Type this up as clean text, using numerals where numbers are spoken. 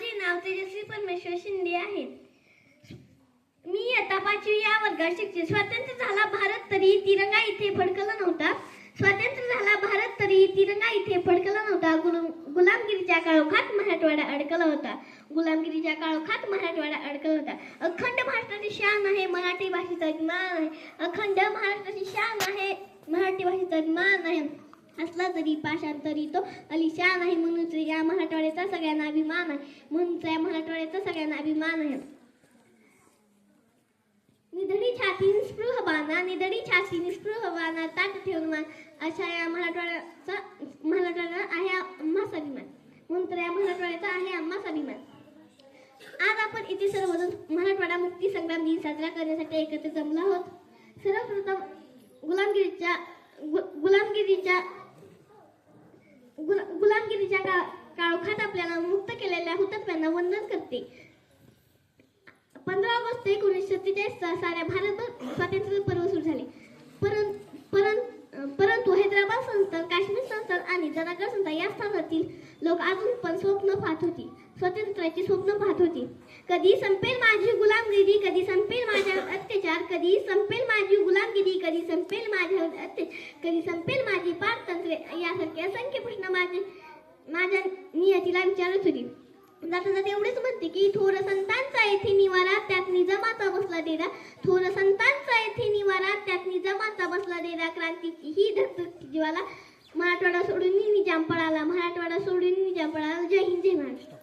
माझे नाव तेजस्वी परमेश्वर शिंदे आहे. मी इयत्ता 5वी या वर्गात शिकते. स्वातंत्र्य झाला भारत तरी तिरंगा इथे फडकला नव्हता. स्वातंत्र्य झाला भारत तरी तिरंगा इथे फडकला नव्हता. गुलामगिरीच्या काळोखात मराठवाडा अडकला होता. गुलामगिरीच्या काळोखात मराठवाडा अडकला होता. अखंड महाराष्ट्राची शान आहे मराठी भाषेचा अभिमान आहे. अखंड महाराष्ट्राची शान आहे मराठी भाषेचा अभिमान आहे. असला तरी पाषांतरी तो अलिशान आहे. म्हणूनच या मराठवाड्याचा सगळ्यांना अभिमान आहे. म्हणूनच या मराठवाड्याचा सगळ्यांना अभिमान आहे. निधडी छाती निस्पृह बाणा, निधडी छाती निस्पृह बाणा, ताट ठेवून मान, अशा या मराठवाड्याचा आहे आम्हास अभिमान. म्हणून या मराठवाड्याचा आहे आम्हास अभिमान. आज आपण इथे सर्वजण मराठवाडा मुक्ती संग्राम दिन साजरा करण्यासाठी एकत्र जमलो आहोत. सर्वप्रथम गुलामगिरीच्या काळोखात आपल्याला मुक्त केलेल्या हुतात्म्यांना वंदन करते. 15 ऑगस्ट 1947 साऱ्या भारतभर स्वातंत्र्य पर्व सुरू झाले. परंतु हैदराबाद संस्थान, काश्मीर संस्थान आणि जनागड संस्थान या स्थानातील लोक अजून पण स्वप्न पाहत होती. स्वातंत्र्याची स्वप्न पाहत होती. कधी संपेल माझी गुलामगिरी, कधी संपेल माझ्यावर अत्याचार, कधी संपेल माझी गुलामगिरी, कधी संपेल माझ्यावर अत्याचार, कधी संपेल माझी पारतंत्र्य, यासारखे असंख्य प्रश्न माझ्या नियतीला विचारत होती. जाता जाता एवढेच म्हणते की थोर संतांचा येथे निवारा, त्यात निजामाचा बसला डेरा. थोर संतांचा येथे निवारा, त्यात निजामाचा बसला डेरा. क्रांतीची ही धगधगती जीवाला, मराठवाडा सोडून निजाम पळाला, मराठवाडा सोडून निजाम पळाला. जय हिंद, जय महाराष्ट्र.